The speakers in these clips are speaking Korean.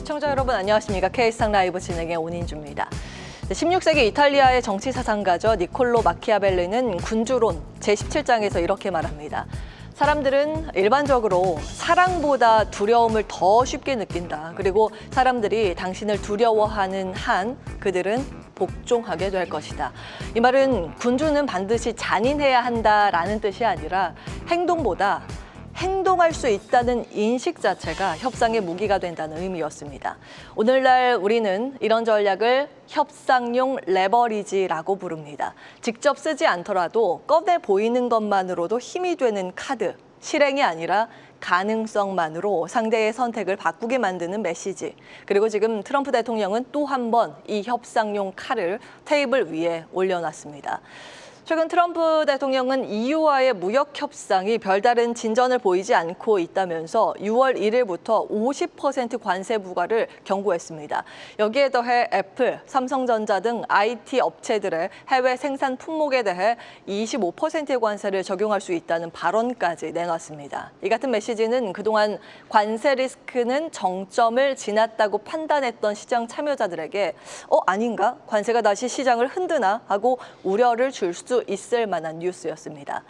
시청자 여러분 안녕하십니까? K스탁 라이브 진행의 온인주입니다. 16세기 이탈리아의 정치 사상가죠. 니콜로 마키아벨리는 군주론 제17장에서 이렇게 말합니다. 사람들은 일반적으로 사랑보다 두려움을 더 쉽게 느낀다. 그리고 사람들이 당신을 두려워하는 한 그들은 복종하게 될 것이다. 이 말은 군주는 반드시 잔인해야 한다라는 뜻이 아니라 행동보다 행동할 수 있다는 인식 자체가 협상의 무기가 된다는 의미였습니다. 오늘날 우리는 이런 전략을 협상용 레버리지라고 부릅니다. 직접 쓰지 않더라도 꺼내 보이는 것만으로도 힘이 되는 카드, 실행이 아니라 가능성만으로 상대의 선택을 바꾸게 만드는 메시지. 그리고 지금 트럼프 대통령은 또 한 번 이 협상용 칼을 테이블 위에 올려놨습니다. 최근 트럼프 대통령은 EU와의 무역 협상이 별다른 진전을 보이지 않고 있다면서 6월 1일부터 50% 관세 부과를 경고했습니다. 여기에 더해 애플, 삼성전자 등 IT 업체들의 해외 생산 품목에 대해 25%의 관세를 적용할 수 있다는 발언까지 내놨습니다. 이 같은 메시지는 그동안 관세 리스크는 정점을 지났다고 판단했던 시장 참여자들에게 아닌가? 관세가 다시 시장을 흔드나? 하고 우려를 줄 수 있을 만한 뉴스였습니다.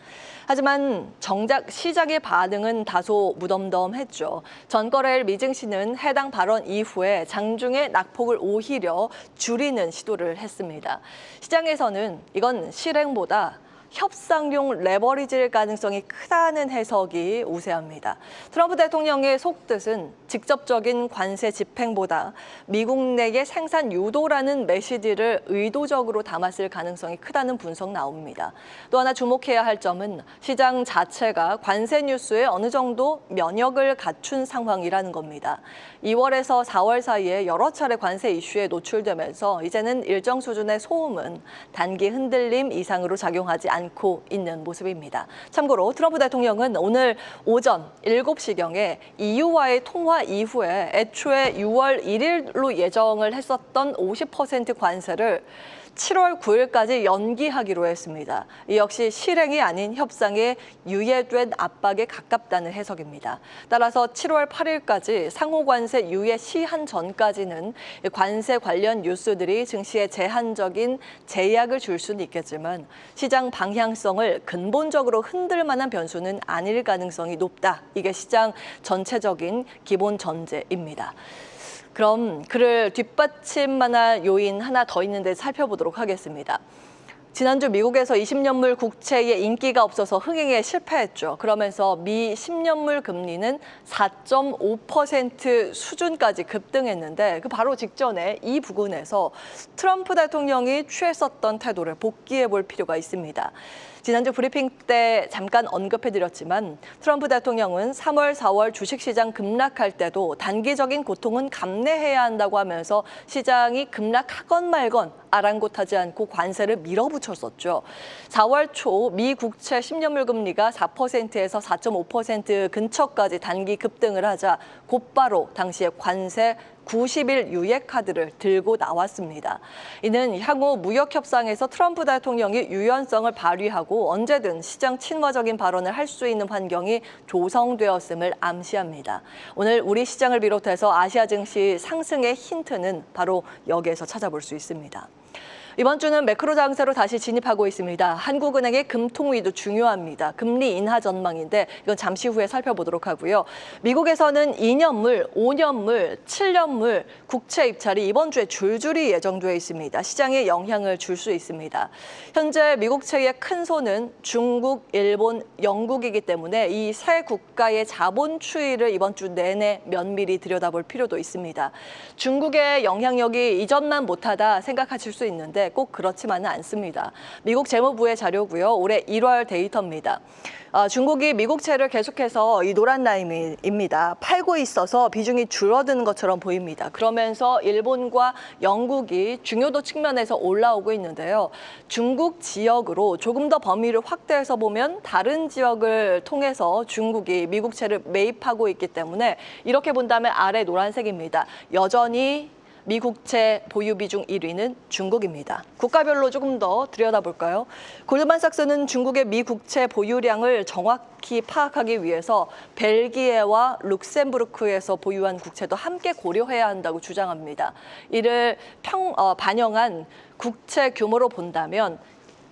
하지만 정작 시장의 반응은 다소 무덤덤했죠. 전거래일 미증시는 해당 발언 이후에 장중에 낙폭을 오히려 줄이는 시도를 했습니다. 시장에서는 이건 실행보다 협상용 레버리지일 가능성이 크다는 해석이 우세합니다. 트럼프 대통령의 속뜻은 직접적인 관세 집행보다 미국 내의 생산 유도라는 메시지를 의도적으로 담았을 가능성이 크다는 분석 나옵니다. 또 하나 주목해야 할 점은 시장 자체가 관세 뉴스에 어느 정도 면역을 갖춘 상황이라는 겁니다. 2월에서 4월 사이에 여러 차례 관세 이슈에 노출되면서 이제는 일정 수준의 소음은 단기 흔들림 이상으로 작용하지 않고 있는 모습입니다. 참고로 트럼프 대통령은 오늘 오전 7시경에 EU와의 통화 이후에 애초에 6월 1일로 예정을 했었던 50% 관세를 7월 9일까지 연기하기로 했습니다. 이 역시 실행이 아닌 협상에 유예된 압박에 가깝다는 해석입니다. 따라서 7월 8일까지 상호 관세 유예 시한 전까지는 관세 관련 뉴스들이 증시에 제한적인 제약을 줄 수는 있겠지만 시장 방향성을 근본적으로 흔들 만한 변수는 아닐 가능성이 높다. 이게 시장 전체적인 기본 전제입니다. 그럼 그를 뒷받침만할 요인 하나 더 있는데 살펴보도록 하겠습니다. 지난주 미국에서 20년물 국채의 인기가 없어서 흥행에 실패했죠. 그러면서 미 10년물 금리는 4.5% 수준까지 급등했는데 그 바로 직전에 이 부근에서 트럼프 대통령이 취했었던 태도를 복기해 볼 필요가 있습니다. 지난주 브리핑 때 잠깐 언급해드렸지만 트럼프 대통령은 3월, 4월 주식시장 급락할 때도 단기적인 고통은 감내해야 한다고 하면서 시장이 급락하건 말건 아랑곳하지 않고 관세를 밀어붙였었죠. 4월 초 미 국채 10년물 금리가 4%에서 4.5% 근처까지 단기 급등을 하자 곧바로 당시에 관세 90일 유예 카드를 들고 나왔습니다. 이는 향후 무역 협상에서 트럼프 대통령이 유연성을 발휘하고 언제든 시장 친화적인 발언을 할 수 있는 환경이 조성되었음을 암시합니다. 오늘 우리 시장을 비롯해서 아시아 증시 상승의 힌트는 바로 여기에서 찾아볼 수 있습니다. 이번 주는 매크로 장세로 다시 진입하고 있습니다. 한국은행의 금통위도 중요합니다. 금리 인하 전망인데 이건 잠시 후에 살펴보도록 하고요. 미국에서는 2년물, 5년물, 7년물 국채 입찰이 이번 주에 줄줄이 예정돼 있습니다. 시장에 영향을 줄 수 있습니다. 현재 미국채의 큰 손은 중국, 일본, 영국이기 때문에 이 세 국가의 자본 추이를 이번 주 내내 면밀히 들여다볼 필요도 있습니다. 중국의 영향력이 이전만 못하다 생각하실 수 있는데 꼭 그렇지만은 않습니다. 미국 재무부의 자료고요. 올해 1월 데이터입니다. 중국이 미국채를 계속해서 이 노란 라인입니다. 팔고 있어서 비중이 줄어드는 것처럼 보입니다. 그러면서 일본과 영국이 중요도 측면에서 올라오고 있는데요. 중국 지역으로 조금 더 범위를 확대해서 보면 다른 지역을 통해서 중국이 미국채를 매입하고 있기 때문에 이렇게 본다면 아래 노란색입니다. 여전히 미 국채 보유 비중 1위는 중국입니다. 국가별로 조금 더 들여다볼까요? 골드만삭스는 중국의 미 국채 보유량을 정확히 파악하기 위해서 벨기에와 룩셈부르크에서 보유한 국채도 함께 고려해야 한다고 주장합니다. 이를 반영한 국채 규모로 본다면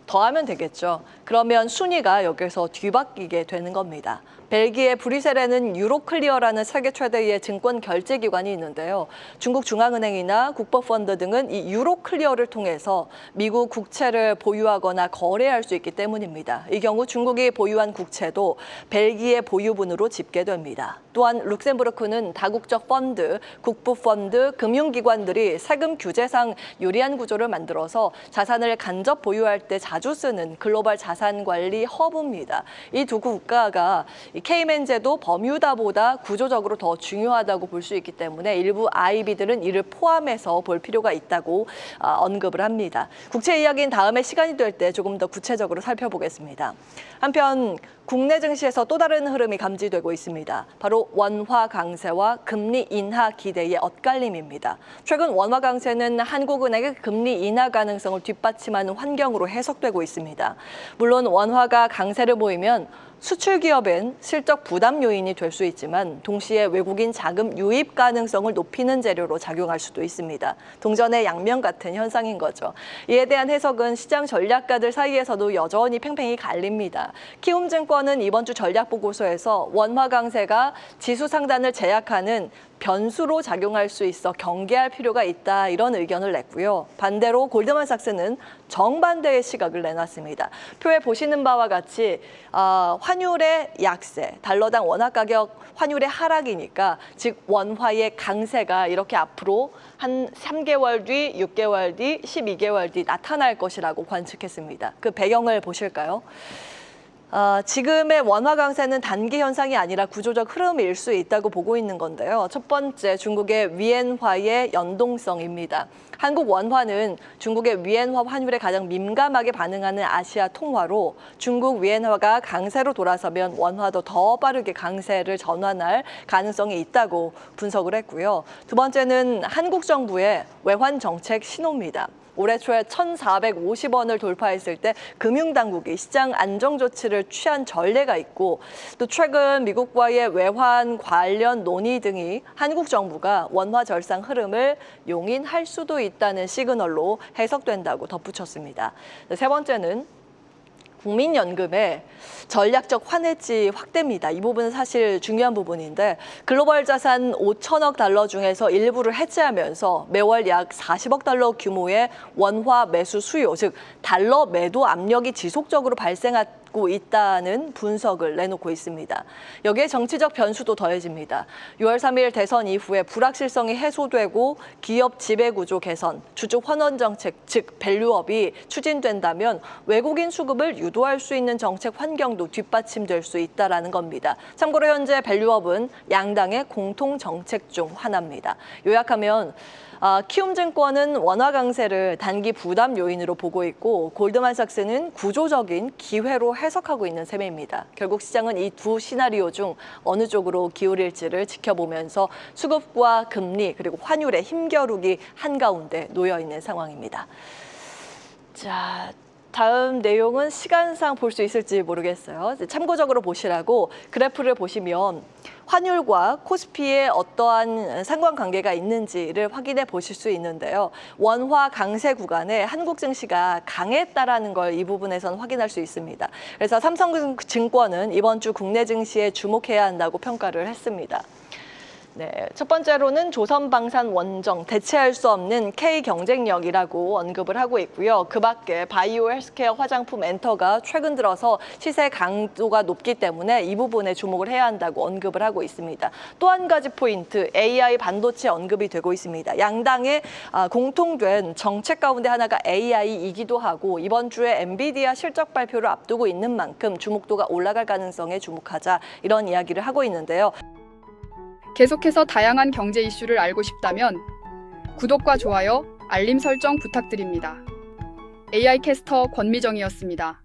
더하면 되겠죠. 그러면 순위가 여기서 뒤바뀌게 되는 겁니다. 벨기에 브뤼셀에는 유로클리어라는 세계 최대의 증권 결제 기관이 있는데요. 중국 중앙은행이나 국법펀드 등은 이 유로클리어를 통해서 미국 국채를 보유하거나 거래할 수 있기 때문입니다. 이 경우 중국이 보유한 국채도 벨기에 보유분으로 집계됩니다. 또한 룩셈부르크는 다국적 펀드, 국부펀드, 금융기관들이 세금 규제상 유리한 구조를 만들어서 자산을 간접 보유할 때 자주 쓰는 글로벌 자산 관리 허브입니다. 이 두 국가가 케이맨제도 버뮤다보다 구조적으로 더 중요하다고 볼 수 있기 때문에 일부 IB들은 이를 포함해서 볼 필요가 있다고 언급을 합니다. 국채 이야기는 다음에 시간이 될 때 조금 더 구체적으로 살펴보겠습니다. 한편 국내 증시에서 또 다른 흐름이 감지되고 있습니다. 바로 원화 강세와 금리 인하 기대의 엇갈림입니다. 최근 원화 강세는 한국은행의 금리 인하 가능성을 뒷받침하는 환경으로 해석되고 있습니다. 물론 원화가 강세를 보이면 수출 기업엔 실적 부담 요인이 될 수 있지만 동시에 외국인 자금 유입 가능성을 높이는 재료로 작용할 수도 있습니다. 동전의 양면 같은 현상인 거죠. 이에 대한 해석은 시장 전략가들 사이에서도 여전히 팽팽히 갈립니다. 키움증권은 이번 주 전략보고서에서 원화 강세가 지수 상단을 제약하는 변수로 작용할 수 있어 경계할 필요가 있다 이런 의견을 냈고요. 반대로 골드만삭스는 정반대의 시각을 내놨습니다. 표에 보시는 바와 같이 환율의 약세, 달러당 원화 가격 환율의 하락이니까 즉 원화의 강세가 이렇게 앞으로 한 3개월 뒤, 6개월 뒤, 12개월 뒤 나타날 것이라고 관측했습니다. 그 배경을 보실까요? 지금의 원화 강세는 단기 현상이 아니라 구조적 흐름일 수 있다고 보고 있는 건데요. 첫 번째, 중국의 위엔화의 연동성입니다. 한국 원화는 중국의 위엔화 환율에 가장 민감하게 반응하는 아시아 통화로 중국 위엔화가 강세로 돌아서면 원화도 더 빠르게 강세를 전환할 가능성이 있다고 분석을 했고요. 두 번째는 한국 정부의 외환 정책 신호입니다. 올해 초에 1,450원을 돌파했을 때 금융당국이 시장 안정 조치를 취한 전례가 있고 또 최근 미국과의 외환 관련 논의 등이 한국 정부가 원화 절상 흐름을 용인할 수도 있다는 시그널로 해석된다고 덧붙였습니다. 세 번째는 국민연금의 전략적 환해지 확대입니다. 이 부분은 사실 중요한 부분인데 글로벌 자산 5천억 달러 중에서 일부를 해지하면서 매월 약 40억 달러 규모의 원화 매수 수요, 즉 달러 매도 압력이 지속적으로 발생하고 있다는 분석을 내놓고 있습니다. 여기에 정치적 변수도 더해집니다. 6월 3일 대선 이후에 불확실성이 해소되고 기업 지배구조 개선, 주주 환원 정책, 즉 밸류업이 추진된다면 외국인 수급을 유도할 수 있는 정책 환경도 뒷받침될 수 있다는 겁니다. 참고로 현재 밸류업은 양당의 공통 정책 중 하나입니다. 요약하면 키움증권은 원화 강세를 단기 부담 요인으로 보고 있고 골드만삭스는 구조적인 기회로 해석하고 있는 셈입니다. 결국 시장은 이 두 시나리오 중 어느 쪽으로 기울일지를 지켜보면서 수급과 금리 그리고 환율의 힘겨루기 한가운데 놓여 있는 상황입니다. 자, 다음 내용은 시간상 볼 수 있을지 모르겠어요. 참고적으로 보시라고 그래프를 보시면 환율과 코스피의 어떠한 상관관계가 있는지를 확인해 보실 수 있는데요. 원화 강세 구간에 한국 증시가 강했다라는 걸 이 부분에서는 확인할 수 있습니다. 그래서 삼성증권은 이번 주 국내 증시에 주목해야 한다고 평가를 했습니다. 네, 첫 번째로는 조선방산 원정, 대체할 수 없는 K 경쟁력이라고 언급을 하고 있고요. 그 밖에 바이오 헬스케어 화장품 엔터가 최근 들어서 시세 강도가 높기 때문에 이 부분에 주목을 해야 한다고 언급을 하고 있습니다. 또 한 가지 포인트, AI 반도체 언급이 되고 있습니다. 양당의 공통된 정책 가운데 하나가 AI이기도 하고 이번 주에 엔비디아 실적 발표를 앞두고 있는 만큼 주목도가 올라갈 가능성에 주목하자 이런 이야기를 하고 있는데요. 계속해서 다양한 경제 이슈를 알고 싶다면 구독과 좋아요, 알림 설정 부탁드립니다. AI 캐스터 권미정이었습니다.